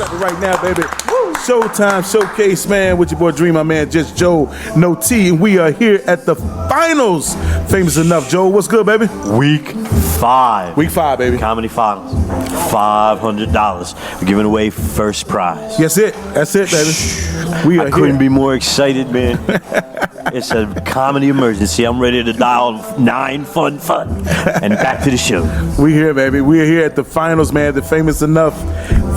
Stop it right now, baby. Showtime Showcase, man, with your boy Dream, my man, Just Joe, no T, and we are here at the finals. Famous enough, Joe. What's good, baby? Week 5. Week 5, baby. Comedy finals. $500. We're giving away first prize. That's it. That's it, baby. We are I couldn't here. be more excited, man. It's a comedy emergency. I'm ready to dial 9 fun. And back to the show. We here, baby. We are here at the finals, man. The Famous Enough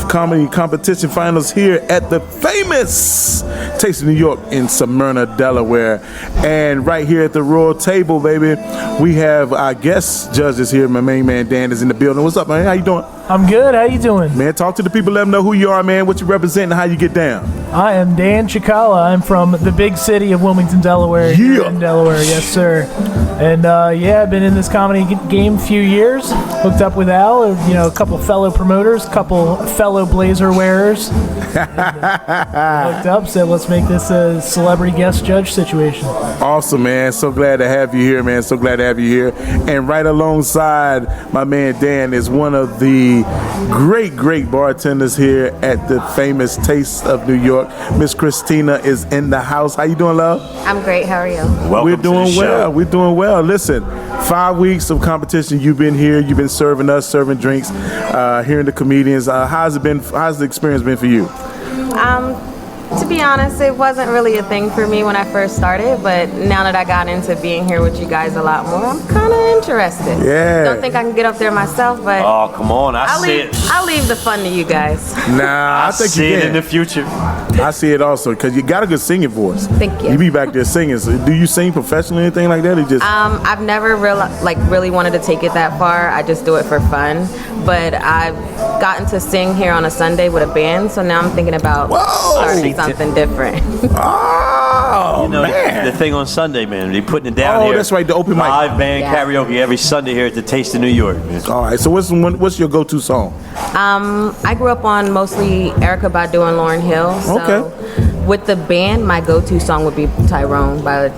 comedy competition finals here at the famous Taste of New York in Smyrna, Delaware. And right here at the royal table, baby, we have our guest judges here. My main man Dan is in the building. What's up, man? How you doing? I'm good. How you doing? Man, talk to the people. Let them know who you are, man, what you represent, and how you get down. I am Dan Chikala. I'm from the big city of Wilmington, Delaware. Here in Delaware, yes, sir. And I've been in this comedy game a few years. Hooked up with Al, a couple fellow promoters, couple fellow blazer wearers. Hooked up, said let's make this a celebrity guest judge situation. Awesome, man. So glad to have you here, man. So glad to have you here. And right alongside my man Dan is one of the great bartenders here at the famous Taste of New York. Miss Christina is in the house. How you doing, love? I'm great. How are you? Welcome We're doing to the well. show. We're doing well. Listen, 5 weeks of competition. You've been here. You've been serving us, serving drinks, hearing the comedians. How's it been? How's the experience been for you? To be honest, it wasn't really a thing for me when I first started, but now that I got into being here with you guys a lot more, I'm kind of interested. Yeah. Don't think I can get up there myself, but Oh, come on. I'll leave the fun to you guys. Nah, I think see you it can. in the future. I see it also because you got a good singing voice. Thank you. You be back there singing. So do you sing professionally or anything like that? Or just I've never really wanted to take it that far. I just do it for fun. But I've gotten to sing here on a Sunday with a band, so now I'm thinking about starting something different. oh man. The thing on Sunday, man. They putting it down Oh, here. that's right, the open mic. Live band Yeah. karaoke every Sunday here at the Taste of New York, man. All right. So what's your go-to song? I grew up on mostly Erykah Badu and Lauryn Hill. So Okay. with the band, my go-to song would be Tyrone by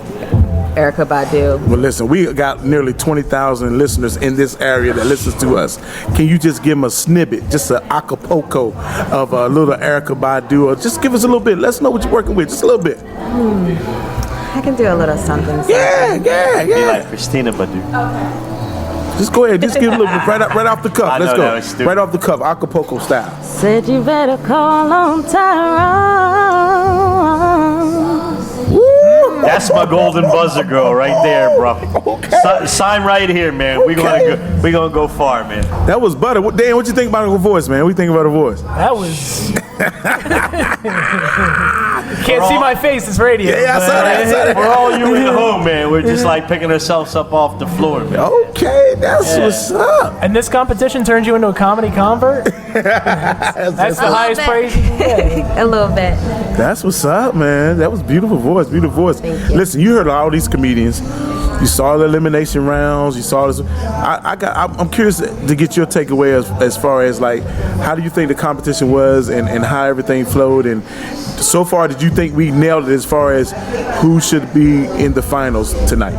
Erykah Badu. Well, listen, we got nearly 20,000 listeners in this area that listens to us. Can you just give them a snippet, just an acapulco of a little Erykah Badu, or just give us a little bit? Let us know what you're working with, just a little bit. I can do a little something. Yeah. Be like Christina Badu. Just go ahead, just give a little bit right off the cuff. I Let's know go. that was stupid. Right off the cuff, acapulco style. Said you better call on Tyrone. That's my golden buzzer girl right there, bro. Sign right here, man. We're gonna go far, man. That was butter. Dan, what you think about her voice, man? What you think about her voice? That was. Can't see my face. It's radio. Yeah, I saw that. For all you at home, man, we're just like picking ourselves up off the floor, man. Okay, that's what's up. And this competition turns you into a comedy convert. That's the highest praise you can get. A little bit. That's what's up, man. That was beautiful voice, beautiful voice. Thank you. Listen, you heard all these comedians. You saw the elimination rounds. You saw this. I'm curious to get your takeaway as far as like, how do you think the competition was and how everything flowed? And so far, did you think we nailed it as far as who should be in the finals tonight?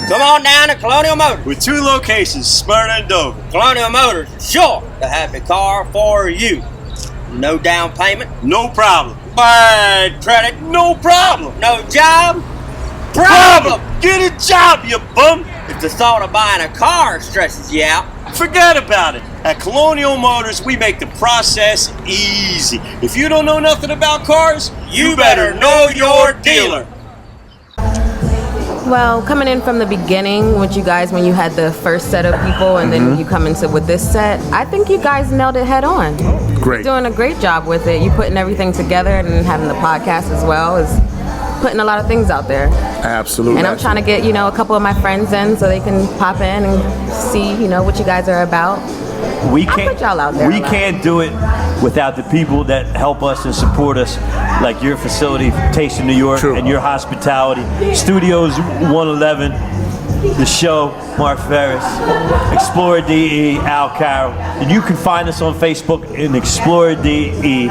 Come on down to Colonial Motors. With 2 locations, Smyrna and Dover. Colonial Motors is sure to have the car for you. No down payment, No problem. bad credit, No problem. no job, Problem. Get a job, you bum. If the thought of buying a car stresses you out, Forget about it. At Colonial Motors, we make the process easy. If you don't know nothing about cars, you better know your dealer. Well, coming in from the beginning with you guys when you had the first set of people and then you come into with this set, I think you guys nailed it head on. Great. Doing a great job with it. You putting everything together and having the podcast as well is putting a lot of things out there. Absolutely. And I'm trying to get, a couple of my friends in so they can pop in and see, what you guys are about. We I'll put y'all out there We a lot. can't do it without the people that help us and support us, like your facility, Taste of New York, True. and your hospitality. Studios 111, the show, Mark Ferris, Explorer DE, Al Carroll. And you can find us on Facebook in Explorer DE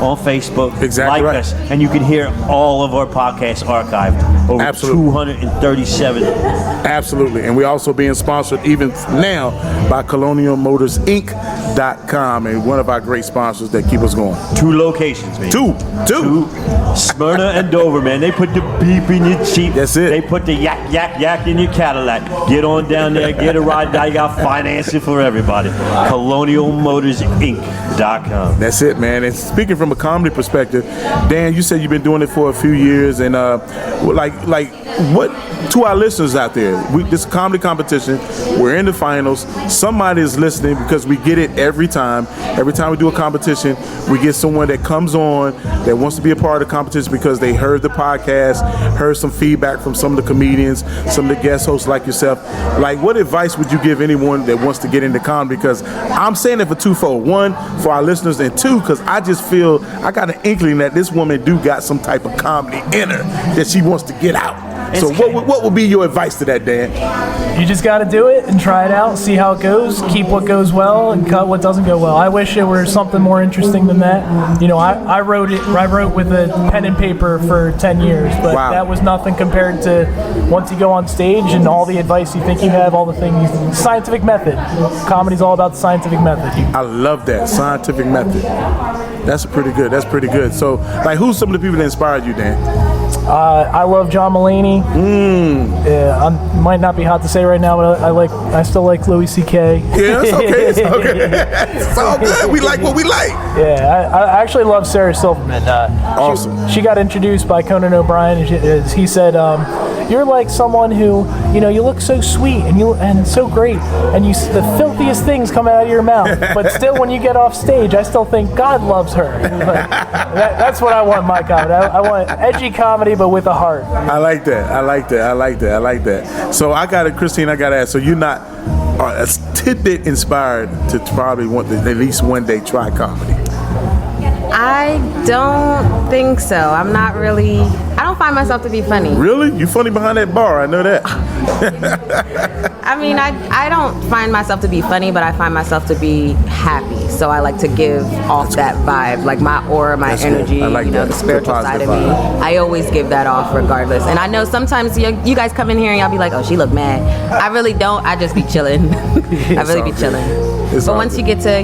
on Facebook. Exactly like right. us, and you can hear all of our podcasts archived. Over Absolutely. 237. Absolutely. And we're also being sponsored even now by ColonialMotorsInc.com, and one of our great sponsors that keep us going. 2 locations, man. Two. Smyrna and Dover, man. They put the beep in your Jeep. That's it. They put the yak, yak, yak in your Cadillac. Get on down there, get a ride. Now you got financing for everybody. ColonialMotorsInc.com. That's it, man. And speaking from a comedy perspective, Dan, you said you've been doing it for a few years, and like what to our listeners out there? This is a comedy competition. We're in the finals. Somebody is listening because we get it every time. Every time we do a competition, we get someone that comes on that wants to be a part of the competition because they heard the podcast, heard some feedback from some of the comedians, some of the guest hosts like yourself. Like, what advice would you give anyone that wants to get into comedy? Because I'm saying it for twofold. One, for our listeners, and two, because I just feel I got an inkling that this woman do got some type of comedy in her that she wants to get out. So what would be your advice to that, Dan? You just got to do it and try it out, see how it goes, keep what goes well, and cut what doesn't go well. I wish it were something more interesting than that. You know, I wrote with a pen and paper for 10 years, but Wow. that was nothing compared to once you go on stage and all the advice you think you have, all the things. Scientific method. Comedy's all about the scientific method. I love that scientific method. That's pretty good. So, like, who's some of the people that inspired you, Dan? I love John Mulaney. Yeah, I might not be hot to say right now, but I still like Louis C.K. Yeah, it's okay. It's all good. We like what we like. Yeah, I actually love Sarah Silverman. Awesome. She got introduced by Conan O'Brien, and he said, "You're like someone who, you look so sweet and so great, and the filthiest things come out of your mouth, but still, when you get off stage, I still think God loves her." That's what I want in my comedy. I want edgy comedy, but with a heart. I like that. So Christine, I got to ask, so you're not a tidbit inspired to probably want to at least one day try comedy? I don't think so. I don't find myself to be funny. Really? You funny behind that bar, I know that. I mean, I don't find myself to be funny, but I find myself to be happy. So I like to give off that vibe, like my aura, my energy, I like that. the spiritual It's a side of positive me. vibe. I always give that off regardless. And I know sometimes you guys come in here and y'all be like, oh, she look mad. I really don't. I just be chilling. I really be chilling. But once you get to,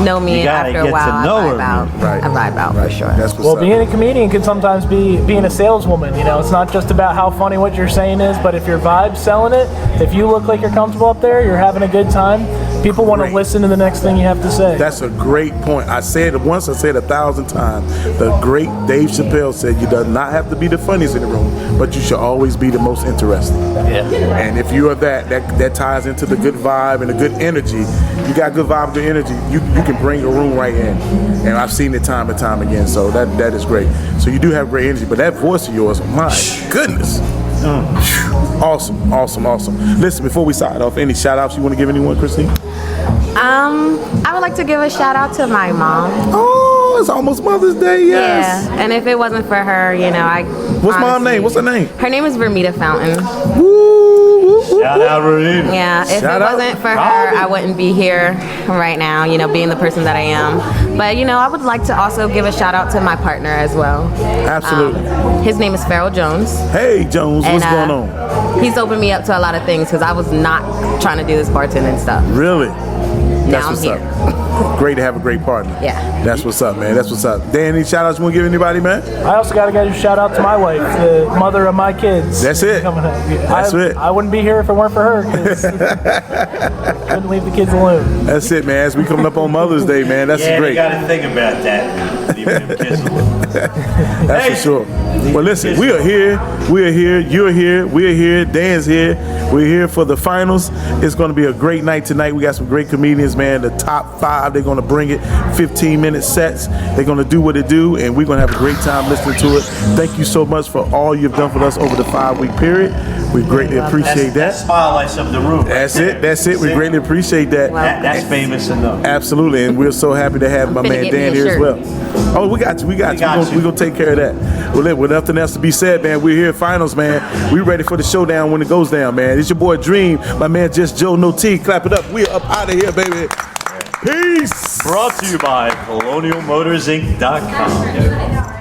know me after a while, I vibe out for sure. That's what's Well, up. being a comedian can sometimes be being a saleswoman. It's not just about how funny what you're saying is, but if your vibe's selling it, if you look like you're comfortable up there, you're having a good time, people want to listen to the next thing you have to say. That's a great point. I said it once, I said it 1,000 times. The great Dave Chappelle said you do not have to be the funniest in the room, but you should always be the most interesting. Yeah. And if you are that ties into the good vibe and the good energy. You got good vibe, good energy, you can bring a room right in. And I've seen it time and time again, so that is great. So you do have great energy, but that voice of yours, my goodness. Awesome. Listen, before we sign off, any shout outs you want to give anyone, Christine? I would like to give a shout out to my mom. Oh, it's almost Mother's Day, yes. Yeah, and if it wasn't for her, What's mom's name? What's her name? Her name is Vermita Fountain. Shout out, Renee. Yeah, if Shout it out. wasn't for her, I wouldn't be here right now, being the person that I am. But, I would like to also give a shout out to my partner as well. Absolutely. His name is Farrell Jones. Hey, Jones, what's going on? He's opened me up to a lot of things because I was not trying to do this bartending stuff. Really? That's Now I'm what's here. up. Great to have a great partner. Yeah. That's what's up, man. That's what's up. Dan, any shout outs you want to give anybody, man? I also got to give a shout out to my wife, the mother of my kids. That's it. That's it. I wouldn't be here if it weren't for her. 'Cause couldn't leave the kids alone. That's it, man. As we coming up on Mother's Day, man, that's Yeah, great. you got to think about that. Leaving them kids alone. That's for sure. Well, listen, we are here, you're here, we're here, Dan's here. We're here for the finals. It's going to be a great night tonight. We got some great comedians, man. The top 5, they're going to bring it. 15-minute sets. They're going to do what they do, and we're going to have a great time listening to it. Thank you so much for all you've done for us over the 5-week period. We greatly appreciate that. That spotlights up the room. That's it. We greatly appreciate that. That's famous enough. Absolutely, and we're so happy to have my man get me Dan a here as shirt. well. Oh, we got you. We're going to take care of that. Well, with nothing else to be said, man, we're here at finals, man. We ready for the showdown when it goes down, man. It's your boy Dream, my man Just Joe No T. Clap it up. We're up out of here, baby. Peace. Brought to you by ColonialMotorsInc.com.